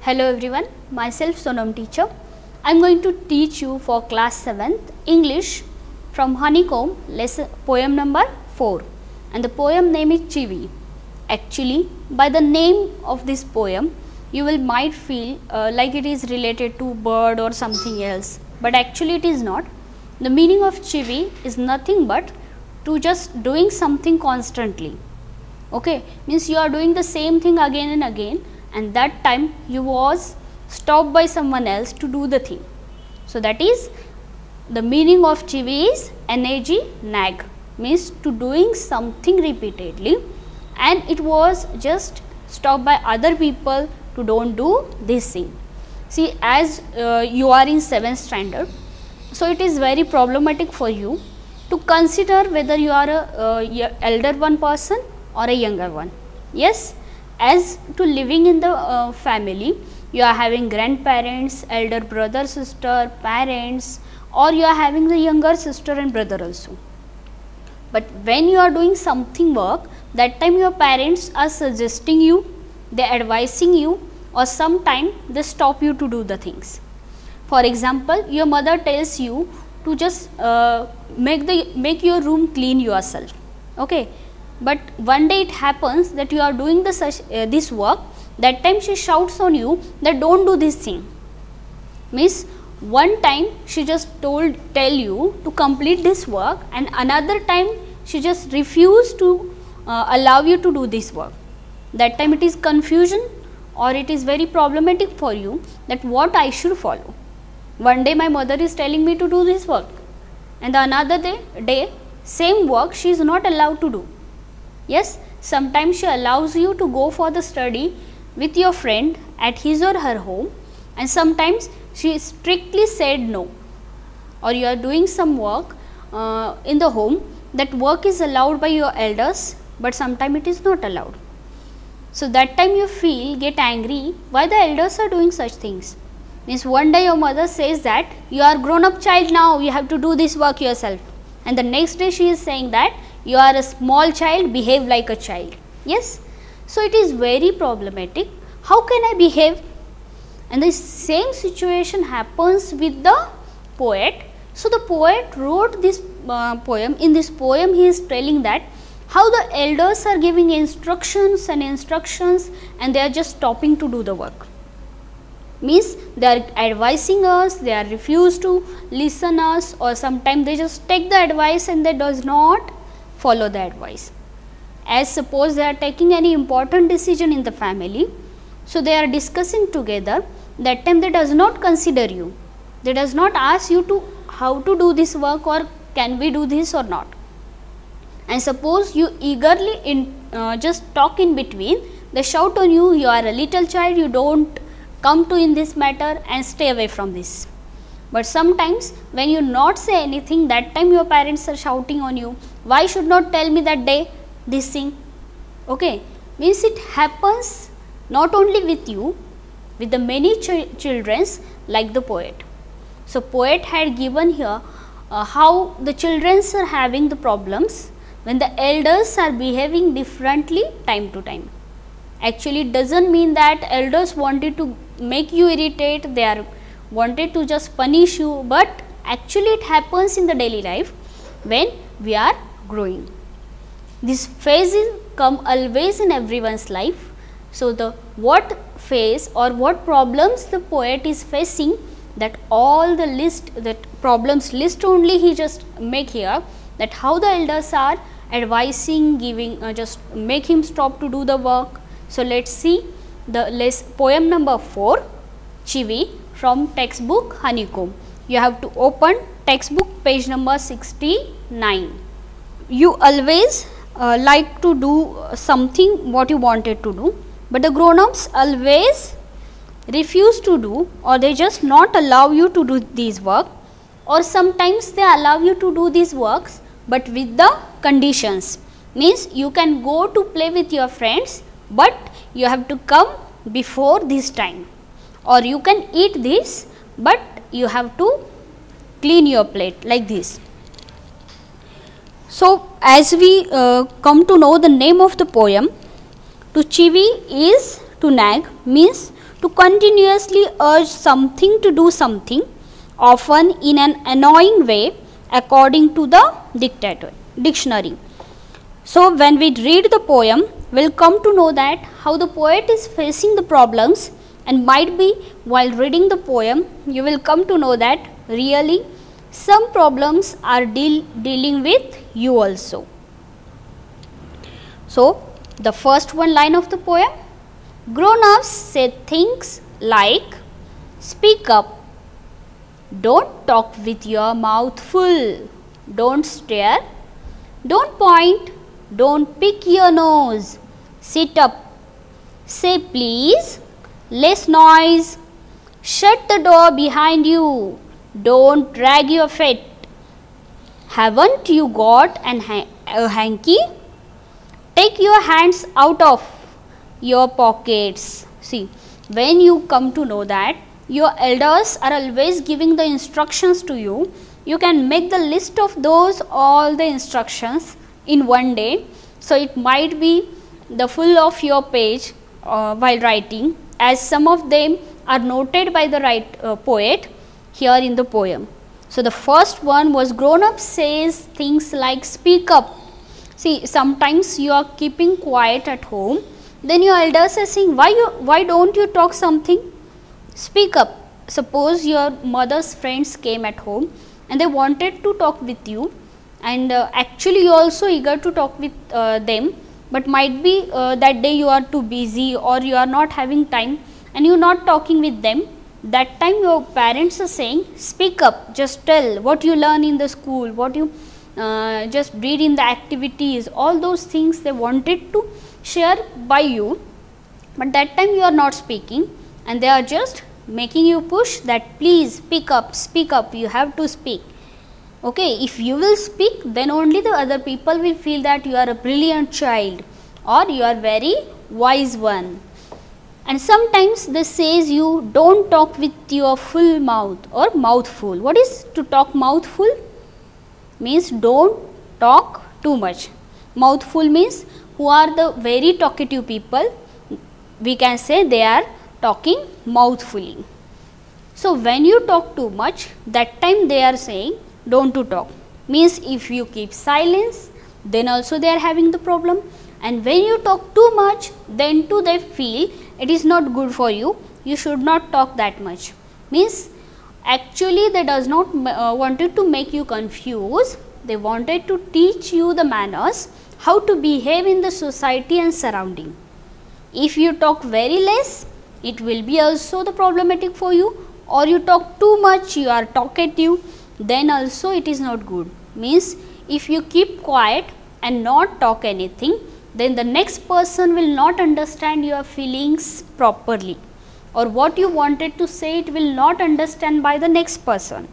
Hello everyone, myself Sonam teacher. I am going to teach you for class 7th English from Honeycomb lesson poem number 4, and the poem name is Chivi. Actually, by the name of this poem you will might feel like it is related to bird or something else, but actually it is not. The meaning of Chivi is nothing but to just doing something constantly. Okay, means you are doing the same thing again and again, and that time you was stopped by someone else to do the thing. So that is the meaning of Chivi is energy nag, means to doing something repeatedly, and it was just stopped by other people to don't do this thing. See, as you are in 7th standard, so it is very problematic for you to consider whether you are a elder one person or a younger one. Yes, as to living in the family, you are having grandparents, elder brother, sister, parents, or you are having the younger sister and brother also. But when you are doing something work, that time your parents are suggesting you, they are advising you, or sometime they stop you to do the things. For example, your mother tells you to just make your room clean yourself. Okay, but one day it happens that you are doing this work. That time she shouts on you that don't do this thing. Means one time she just tell you to complete this work, and another time she just refused to allow you to do this work. That time it is confusion, or it is very problematic for you that what I should follow. One day my mother is telling me to do this work, and the another day same work she is not allowed to do. Yes, sometimes she allows you to go for the study with your friend at his or her home, and sometimes she strictly said no. Or you are doing some work in the home, that work is allowed by your elders, but sometimes it is not allowed. So that time you get angry why the elders are doing such things. Means one day your mother says that you are grown up child now, you have to do this work yourself, and the next day she is saying that you are a small child, behave like a child. Yes, so it is very problematic. How can I behave? And the same situation happens with the poet. So the poet wrote this poem. In this poem he is telling that how the elders are giving instructions and they are just stopping to do the work. Means they are advising us, they are refused to listen us, or sometimes they just take the advice and they does not follow the advice. As suppose they are taking any important decision in the family, so they are discussing together, that time they does not consider you, they does not ask you to how to do this work or can we do this or not. And suppose you eagerly just talk in between, they shout on you, you are a little child, you don't come to in this matter and stay away from this. But sometimes when you not say anything, that time your parents are shouting on you, why should not tell me that day this thing. Okay, means it happens not only with you, with the many children like the poet. So poet had given here how the children are having the problems when the elders are behaving differently time to time. Actually it does not mean that elders wanted to make you irritate, they are wanted to just punish you, but actually it happens in the daily life when we are growing. This phase come always in everyone's life. So the what phase or what problems the poet is facing, that all the list, that problems list only he just make here, that how the elders are advising, giving just make him stop to do the work. So let's see the poem number 4, Chivi, from textbook Honeycomb. You have to open textbook page number 69. You always like to do something what you wanted to do, but the grown-ups always refuse to do, or they just not allow you to do these work, or sometimes they allow you to do these works but with the conditions. Means you can go to play with your friends, but you have to come before this time, or you can eat this but you have to clean your plate, like this. So as we come to know the name of the poem, to chivi is to nag, means to continuously urge something to do something, often in an annoying way, according to the dictionary. So when we read the poem, we'll come to know that how the poet is facing the problems, and might be while reading the poem, you will come to know that really some problems are dealing with you also. So the first one line of the poem, grown-ups say things like, speak up, don't talk with your mouth full, don't stare, don't point, don't pick your nose, sit up, say please, less noise, shut the door behind you, don't drag your feet, haven't you got a hanky? Take your hands out of your pockets. See, when you come to know that your elders are always giving the instructions to you, you can make the list of those all the instructions in one day. So it might be the full of your page while writing, as some of them are noted by the poet here in the poem. So the first one was, grown up says things like, speak up. See, sometimes you are keeping quiet at home, then your elders are saying, why don't you talk something? Speak up. Suppose your mother's friends came at home and they wanted to talk with you, and actually you are also eager to talk with them, but might be that day you are too busy or you are not having time and you are not talking with them. That time your parents are saying, speak up, just tell what you learn in the school, what you just read in the activities, all those things they wanted to share by you, but that time you are not speaking and they are just making you push that please speak up, you have to speak. Okay, if you will speak, then only the other people will feel that you are a brilliant child or you are very wise one. And sometimes they says you don't talk with your full mouth or mouthful. What is to talk mouthful? Means don't talk too much. Mouthful means who are the very talkative people, we can say they are talking mouthfully. So when you talk too much, that time they are saying don't to talk. Means if you keep silence, then also they are having the problem. And when you talk too much, then too they feel it is not good for you, you should not talk that much. Means actually they does not wanted to make you confused, they wanted to teach you the manners, how to behave in the society and surrounding. If you talk very less, it will be also the problematic for you, or you talk too much, you are talkative, then also it is not good. Means if you keep quiet and not talk anything, then the next person will not understand your feelings properly, or what you wanted to say it will not understand by the next person.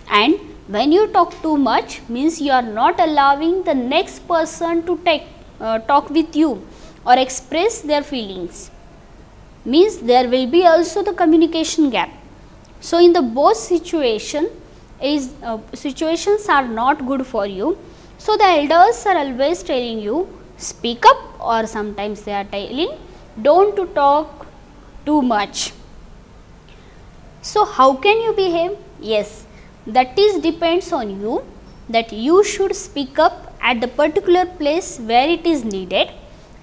And when you talk too much, means you are not allowing the next person to talk with you or express their feelings. Means there will be also the communication gap. So in the both situations are not good for you. So the elders are always telling you speak up, or sometimes they are telling don't to talk too much. So how can you behave? Yes, that is depends on you, that you should speak up at the particular place where it is needed,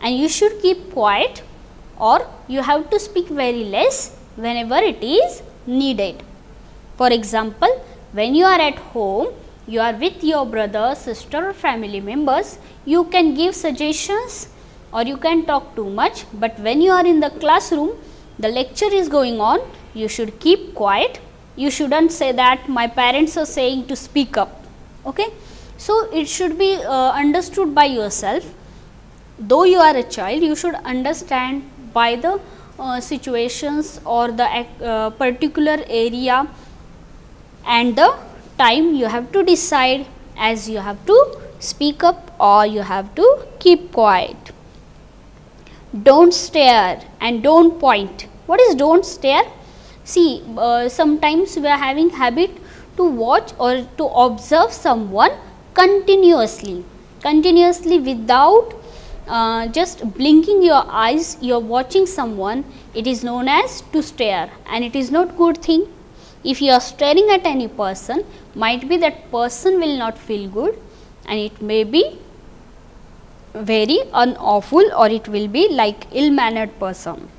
and you should keep quiet, or you have to speak very less whenever it is needed. For example, when you are at home, you are with your brother, sister or family members, you can give suggestions or you can talk too much, but when you are in the classroom, the lecture is going on, you should keep quiet. You shouldn't say that my parents are saying to speak up. Okay? So it should be understood by yourself. Though you are a child, you should understand by the situations or the particular area and the time you have to decide, as you have to speak up or you have to keep quiet. Don't stare and don't point. What is don't stare? See, sometimes we are having habit to watch or to observe someone continuously without just blinking your eyes, you are watching someone, it is known as to stare, and it is not good thing. If you are staring at any person, might be that person will not feel good, and it may be very unawful, or it will be like ill mannered person.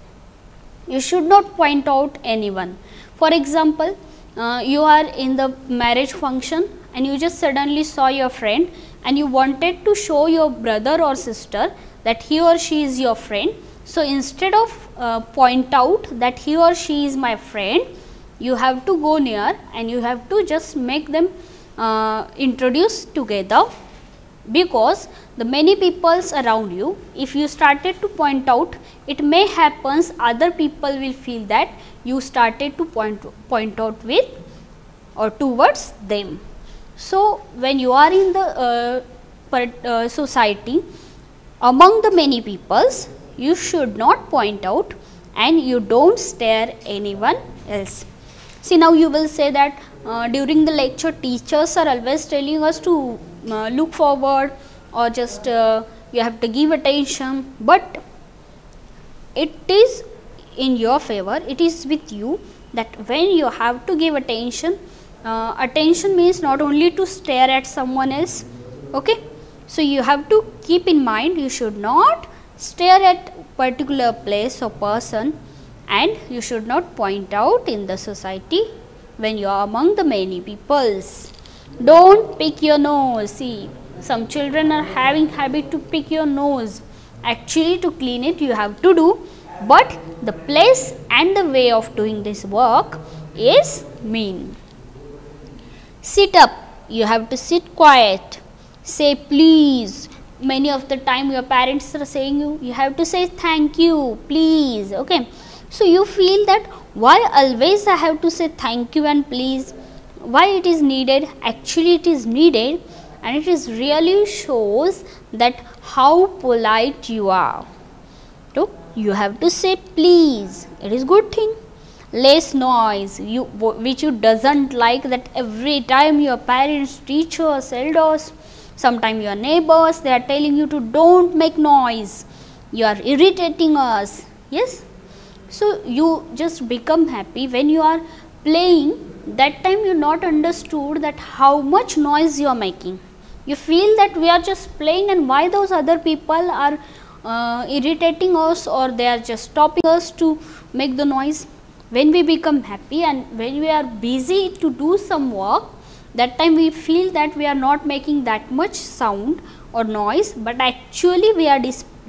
You should not point out anyone. For example, you are in the marriage function and you just suddenly saw your friend and you wanted to show your brother or sister that he or she is your friend. So, instead of point out that he or she is my friend, you have to go near and you have to just make them introduce together, because the many peoples around you, if you started to point out, it may happens other people will feel that you started to point out with or towards them. So, when you are in the society among the many peoples, you should not point out and you don't stare anyone else. See, now you will say that during the lecture teachers are always telling us to look forward, or just you have to give attention, but it is in your favor, it is with you that when you have to give attention, attention means not only to stare at someone else, okay. So, you have to keep in mind, you should not stare at particular place or person, and you should not point out in the society when you are among the many peoples. Don't pick your nose. See, some children are having habit to pick your nose. Actually, to clean it you have to do, but the place and the way of doing this work is mean. Sit up. You have to sit quiet. Say please. Many of the time your parents are saying you have to say thank you, please, okay. So, you feel that why always I have to say thank you and please, why it is needed? Actually, it is needed, and it is really shows that how polite you are. So, you have to say please, it is good thing. Less noise, which you doesn't like, that every time your parents, teachers, elders, sometimes your neighbors, they are telling you to don't make noise, you are irritating us, yes. So, you just become happy when you are playing. That time you not understood that how much noise you are making. You feel that we are just playing, and why those other people are irritating us, or they are just stopping us to make the noise. When we become happy and when we are busy to do some work, that time we feel that we are not making that much sound or noise, but actually we are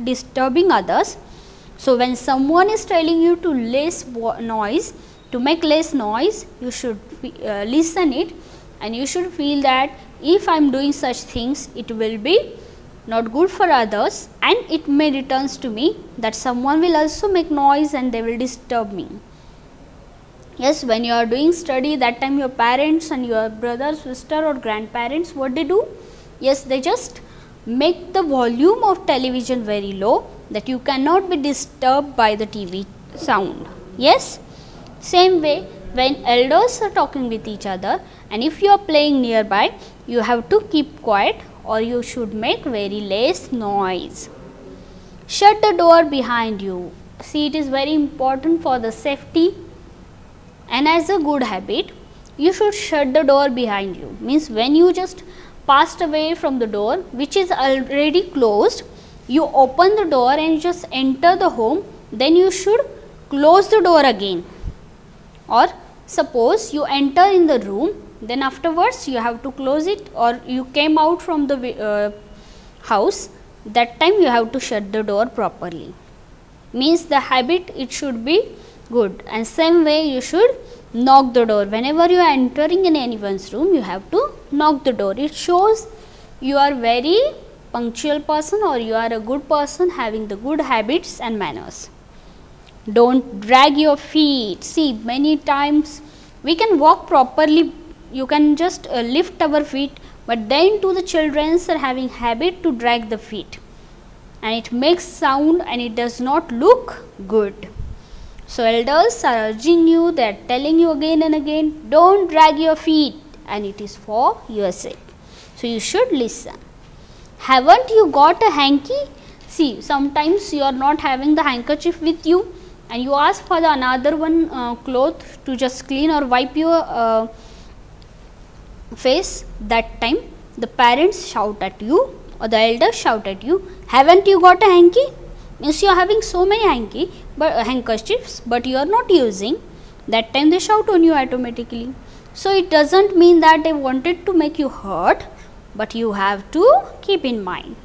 disturbing others. So, when someone is telling you to less noise, to make less noise, you should listen it, and you should feel that if I am doing such things, it will be not good for others, and it may returns to me that someone will also make noise and they will disturb me. Yes, when you are doing study, that time your parents and your brother, sister or grandparents, what they do? Yes, they just make the volume of television very low, that you cannot be disturbed by the TV sound. Yes, same way when elders are talking with each other, and if you are playing nearby, you have to keep quiet, or you should make very less noise. Shut the door behind you. See, it is very important for the safety, and as a good habit, you should shut the door behind you. Means when you just passed away from the door which is already closed, you open the door and you just enter the home, then you should close the door again. Or suppose you enter in the room, then afterwards you have to close it, or you came out from the house, that time you have to shut the door properly. Means the habit, it should be good. And same way you should knock the door. Whenever you are entering in anyone's room, you have to knock the door. It shows you are very punctual person, or you are a good person having the good habits and manners. Don't drag your feet. See, many times we can walk properly, you can just lift our feet, but then to the children are having habit to drag the feet, and it makes sound and it does not look good. So, elders are urging you, they are telling you again and again, don't drag your feet, and it is for your sake. So, you should listen. Haven't you got a hanky? See, sometimes you are not having the handkerchief with you and you ask for the another one cloth to just clean or wipe your face. That time the parents shout at you or the elders shout at you, haven't you got a hanky? Means you are having so many handkerchiefs but you are not using. That time they shout on you automatically. So it doesn't mean that they wanted to make you hurt, but you have to keep in mind.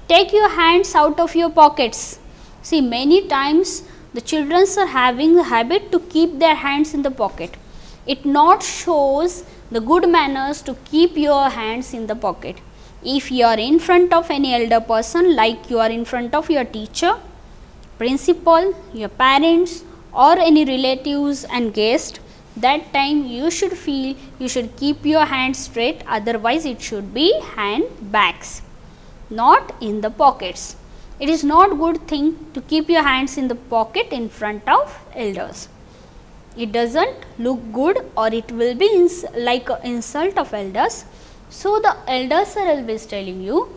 Take your hands out of your pockets. See, many times the children are having the habit to keep their hands in the pocket. It not shows the good manners to keep your hands in the pocket. If you are in front of any elder person, like you are in front of your teacher, principal, your parents or any relatives and guests, that time you should feel you should keep your hands straight, otherwise it should be hand bags, not in the pockets. It is not good thing to keep your hands in the pocket in front of elders. It doesn't look good or it will be like an insult of elders. So the elders are always telling you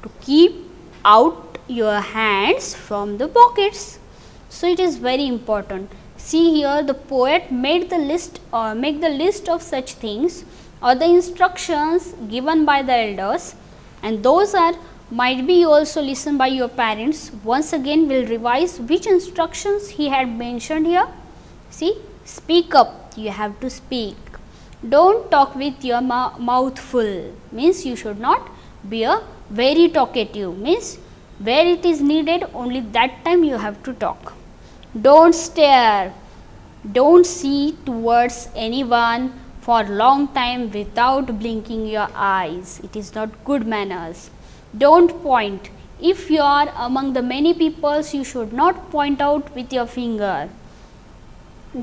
to keep out your hands from the pockets. So it is very important. See here, the poet made the list or make the list of such things or the instructions given by the elders, and those are might be also listened by your parents. Once again we will revise which instructions he had mentioned here. See, speak up, you have to speak. Don't talk with your mouth full, means you should not be a very talkative, means where it is needed only that time you have to talk. Don't stare, don't see towards anyone for long time without blinking your eyes. It is not good manners. Don't point. If you are among the many peoples, you should not point out with your finger.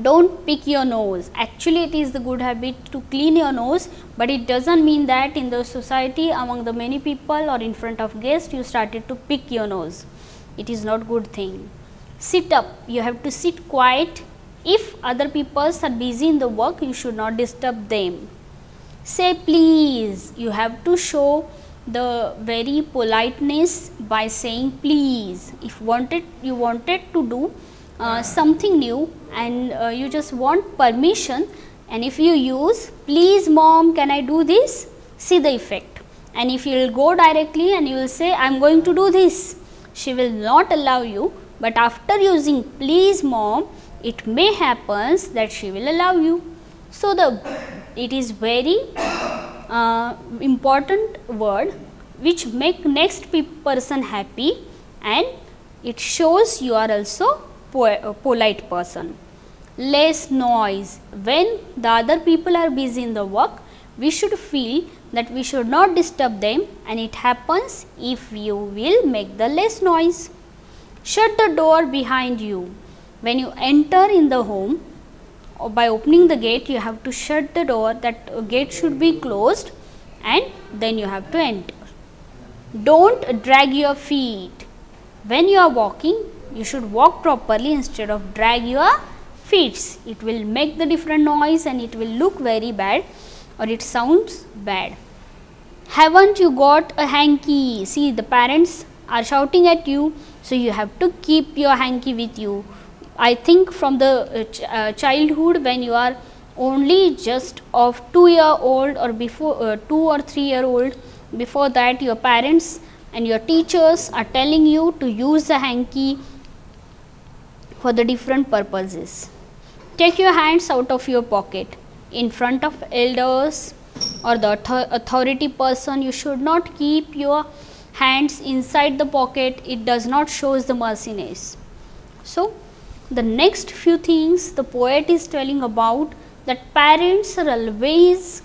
Don't pick your nose. Actually, it is the good habit to clean your nose, but it doesn't mean that in the society among the many people or in front of guests you started to pick your nose. It is not good thing. Sit up. You have to sit quiet. If other people are busy in the work, you should not disturb them. Say please. You have to show the very politeness by saying please. If you wanted to do something new and you just want permission, and if you use please mom, can I do this, see the effect. And if you will go directly and you will say I am going to do this, she will not allow you. But after using please mom, it may happens that she will allow you. So it is very important word which make next person happy, and it shows you are also a polite person. Less noise. When the other people are busy in the work, we should feel that we should not disturb them, and it happens if you will make the less noise. Shut the door behind you. When you enter in the home, or by opening the gate, you have to shut the door. That gate should be closed, and then you have to enter. Don't drag your feet. When you are walking, you should walk properly instead of drag your feet. It will make the different noise and it will look very bad, or it sounds bad. Haven't you got a hanky? See, the parents are shouting at you, so you have to keep your hanky with you. I think from the childhood, when you are only just of 2-year-old or before 2 or 3-year-old, before that your parents and your teachers are telling you to use the hanky for the different purposes. Take your hands out of your pocket. In front of elders or the authority person, you should not keep your hands inside the pocket. It does not shows the merciness. So the next few things the poet is telling about, that parents are always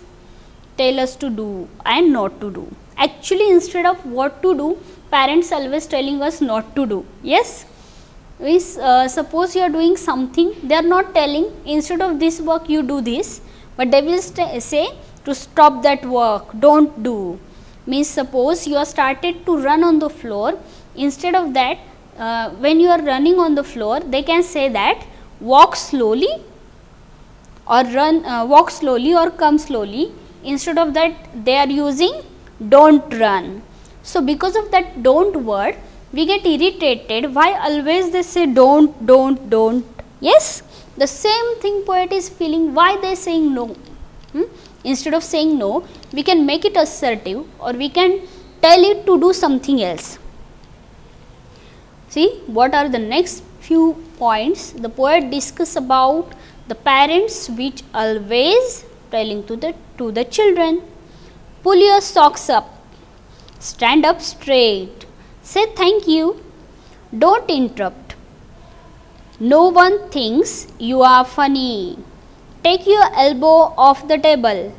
tell us to do and not to do. Actually, instead of what to do, parents always telling us not to do. Yes, we suppose you are doing something, they are not telling instead of this work you do this, but they will say to stop that work, don't do. Means suppose you are started to run on the floor, instead of that when you are running on the floor, they can say that walk slowly or walk slowly or come slowly. Instead of that, they are using don't run. So because of that don't word, we get irritated. Why always they say don't, don't, don't? Yes, the same thing poet is feeling. Why they saying no? Instead of saying no, we can make it assertive, or we can tell it to do something else. See, what are the next few points? The poet discuss about the parents which always telling to the children. Pull your socks up, stand up straight, say thank you, don't interrupt. No one thinks you are funny. Take your elbow off the table.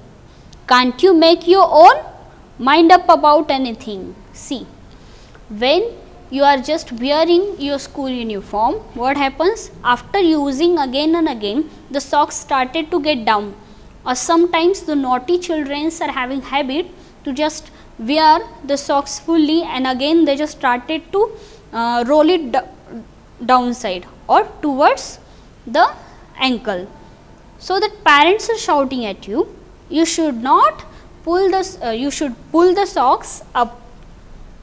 Can't you make your own mind up about anything? See, when you are just wearing your school uniform, what happens? After using again and again, the socks started to get down, or sometimes the naughty children are having habit to just wear the socks fully, and again they just started to roll it downside or towards the ankle. So that parents are shouting at you, you should not pull the you should pull the socks up.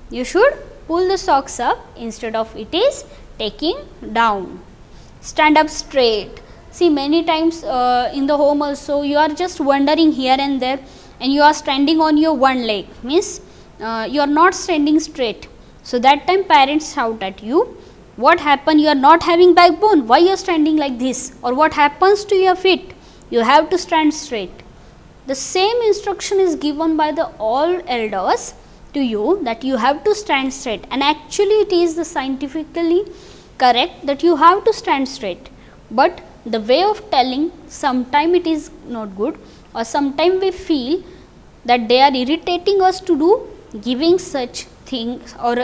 You should pull the socks up, instead of it is taking down. Stand up straight. See, many times in the home also you are just wandering here and there, and you are standing on your one leg, means you are not standing straight. So that time parents shout at you, what happened? You are not having backbone. Why you are standing like this? Or what happens to your feet? You have to stand straight. The same instruction is given by the all elders to you, that you have to stand straight, and actually it is the scientifically correct that you have to stand straight, but the way of telling, sometime it is not good, or sometime we feel that they are irritating us to do giving such things or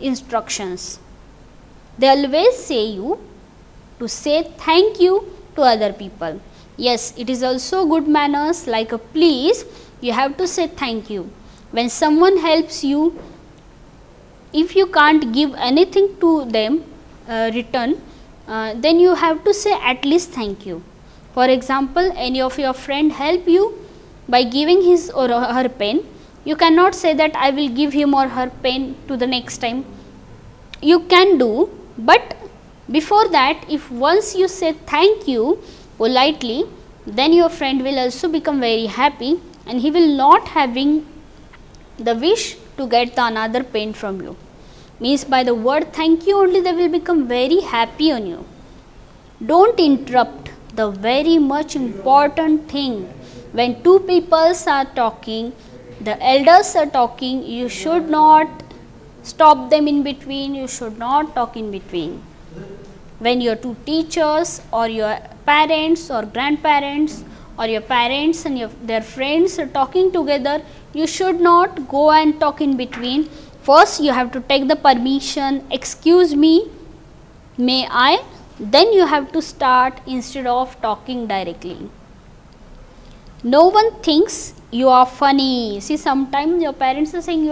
instructions. They always say you to say thank you to other people. Yes, it is also good manners, like a please, you have to say thank you. When someone helps you, if you can't give anything to them return, then you have to say at least thank you. For example, any of your friend help you by giving his or her pen, you cannot say that I will give him or her pen to the next time. You can do, but before that, if once you say thank you politely, then your friend will also become very happy, and he will not having the wish to get the another pen from you. Means by the word thank you only they will become very happy on you. Don't interrupt, the very much important thing. When two peoples are talking, the elders are talking, you should not stop them in between, you should not talk in between. When your two teachers or your parents or grandparents or your parents and their friends are talking together, you should not go and talk in between. First you have to take the permission, excuse me, may I, then you have to start instead of talking directly. No one thinks you are funny. See, sometimes your parents are saying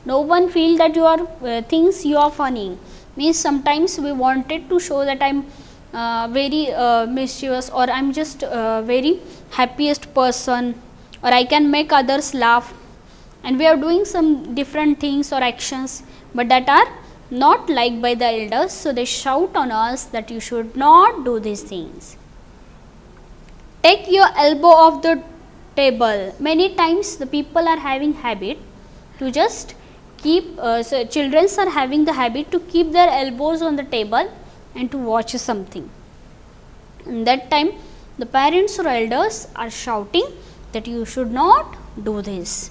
no one feel that you are thinks you are funny. Means sometimes we wanted to show that I am very mischievous, or I am just very happiest person, or I can make others laugh, and we are doing some different things or actions, but that are not liked by the elders. So they shout on us that you should not do these things. Take your elbow off the table. Many times the people are having habit to just keep, so children are having the habit to keep their elbows on the table and to watch something. And that time the parents or elders are shouting that you should not do this.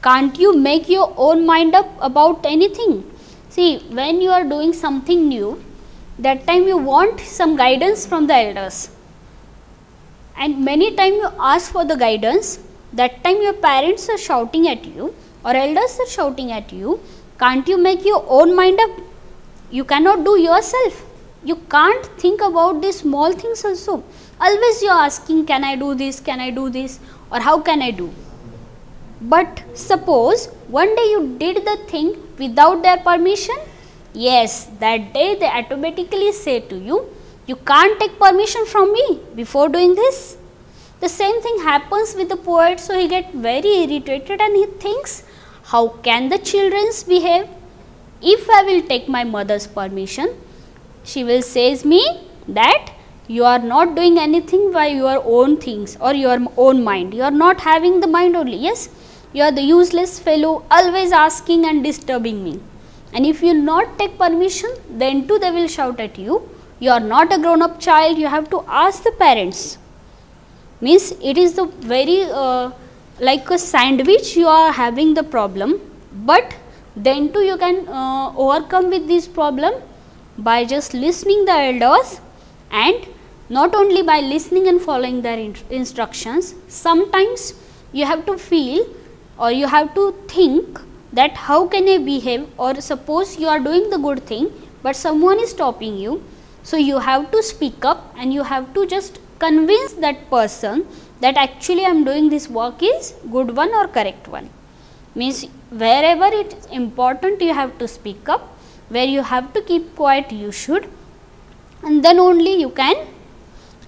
Can't you make your own mind up about anything? See, when you are doing something new, that time you want some guidance from the elders, and many times you ask for the guidance. That time your parents are shouting at you or elders are shouting at you, can't you make your own mind up? You cannot do yourself. You can't think about these small things also. Always you are asking, can I do this, can I do this, or how can I do? But suppose one day you did the thing without their permission, yes, that day they automatically say to you, you can't take permission from me before doing this. The same thing happens with the poet, so he gets very irritated and he thinks, how can the children behave? if I will take my mother's permission, she will says me that you are not doing anything by your own things or your own mind. You are not having the mind only. Yes, you are the useless fellow, always asking and disturbing me. And if you not take permission, then too they will shout at you. You are not a grown up child, you have to ask the parents. Means it is the very like a sandwich, you are having the problem, but then too you can overcome with this problem by just listening the elders, and not only by listening and following their instructions. Sometimes you have to feel or you have to think that how can I behave, or suppose you are doing the good thing but someone is stopping you. So you have to speak up and you have to just convince that person that actually I am doing this work is good one or correct one. Means wherever it is important you have to speak up, where you have to keep quiet you should, and then only you can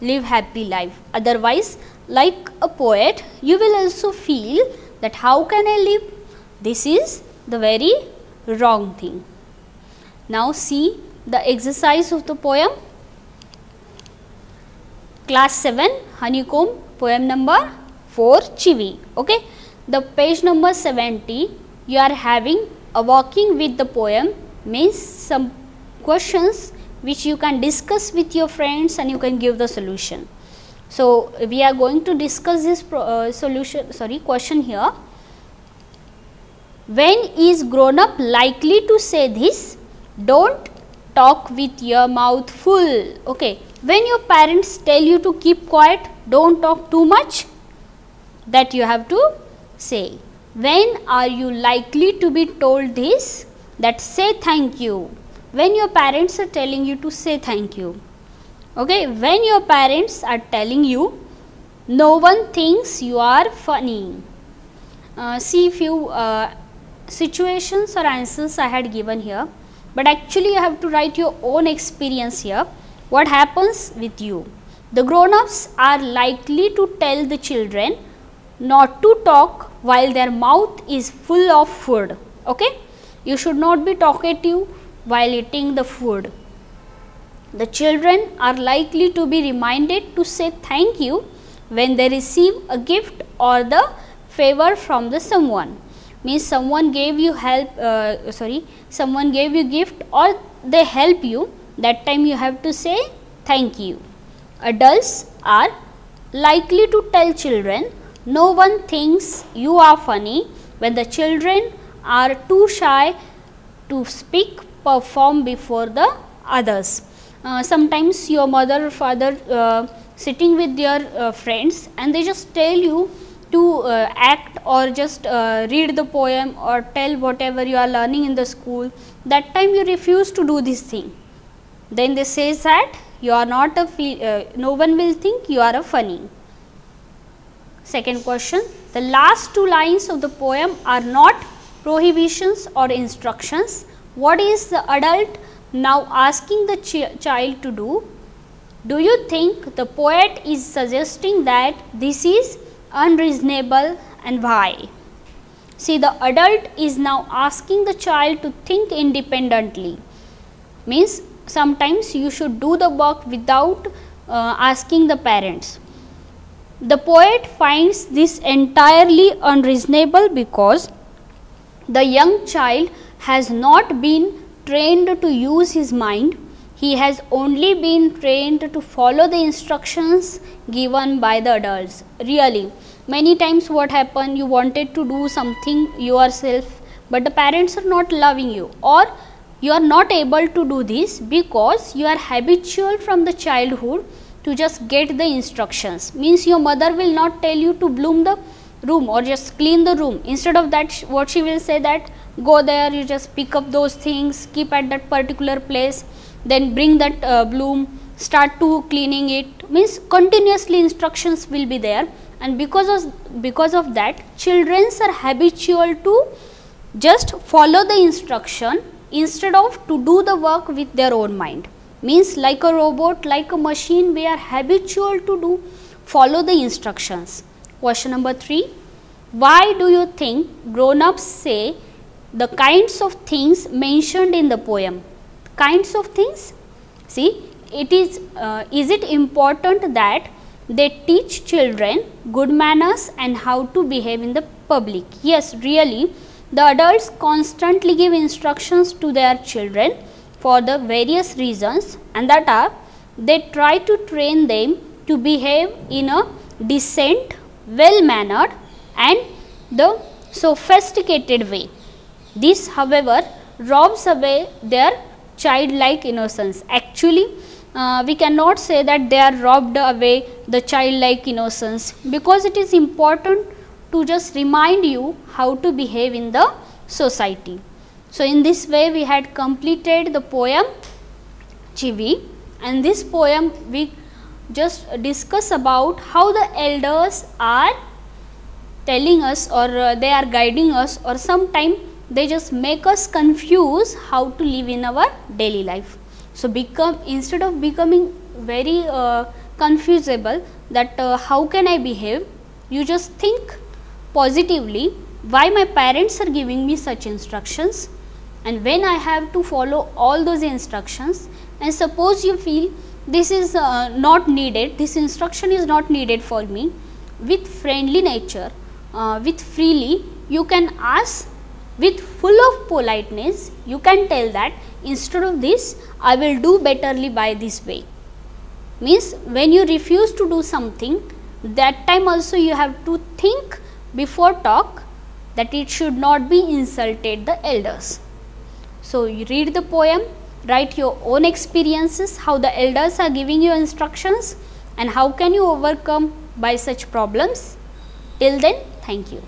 live happy life. Otherwise, like a poet, you will also feel that how can I live? This is the very wrong thing. Now see the exercise of the poem. Class 7, Honeycomb, poem number 4, Chivi. Okay, the page number 70, you are having a walking with the poem, means some questions which you can discuss with your friends and you can give the solution. So we are going to discuss this question here. When is grown up likely to say this? Don't talk with your mouth full. Okay, when your parents tell you to keep quiet, don't talk too much, that you have to say. When are you likely to be told this? That say thank you. When your parents are telling you to say thank you. Okay, when your parents are telling you, no one thinks you are funny. See few situations or answers I had given here, but actually you have to write your own experience here. What happens with you? The grown-ups are likely to tell the children not to talk while their mouth is full of food. Okay, you should not be talkative while eating the food. The children are likely to be reminded to say thank you when they receive a gift or the favor from the someone. Means someone gave you someone gave you gift or they help you, that time you have to say thank you. Adults are likely to tell children, no one thinks you are funny, when the children are too shy to speak, perform before the others. Sometimes your mother or father sitting with their friends and they just tell you to act or just read the poem or tell whatever you are learning in the school. That time you refuse to do this thing. Then they say that you are not no one will think you are a funny. Second question, the last two lines of the poem are not prohibitions or instructions. What is the adult now asking the child to do? Do you think the poet is suggesting that this is unreasonable, and why? See, the adult is now asking the child to think independently. Means sometimes you should do the work without asking the parents. The poet finds this entirely unreasonable because the young child has not been trained to use his mind. He has only been trained to follow the instructions given by the adults. Really, many times what happened, you wanted to do something yourself, but the parents are not loving you, or you are not able to do this because you are habitual from the childhood to just get the instructions. Means your mother will not tell you to bloom the room or just clean the room. Instead of that, what she will say that go there, you just pick up those things, keep at that particular place, then bring that bloom, start to cleaning it. Means continuously instructions will be there, and because of that, children are habitual to just follow the instruction instead of to do the work with their own mind. Means like a robot, like a machine, we are habitual to follow the instructions. Question number 3, why do you think grown-ups say the kinds of things mentioned in the poem. Kinds of things, see, is it important that they teach children good manners and how to behave in the public? Yes, really, the adults constantly give instructions to their children for the various reasons, and that are, they try to train them to behave in a decent, well mannered and the sophisticated way. This, however, robs away their childlike innocence. Actually, we cannot say that they are robbed away the childlike innocence, because it is important to just remind you how to behave in the society. So, in this way we had completed the poem Chivi, and this poem we just discuss about how the elders are telling us, or they are guiding us, or sometime they just make us confuse how to live in our daily life. So, instead of becoming very confusable that how can I behave, you just think positively, why my parents are giving me such instructions, and when I have to follow all those instructions, and suppose you feel this is not needed, this instruction is not needed for me, with friendly nature, with freely, you can ask, with full of politeness, you can tell that instead of this, I will do betterly by this way. Means when you refuse to do something, that time also you have to think before talk, that it should not be insulted the elders. So, you read the poem, write your own experiences, how the elders are giving you instructions and how can you overcome by such problems. Till then, thank you.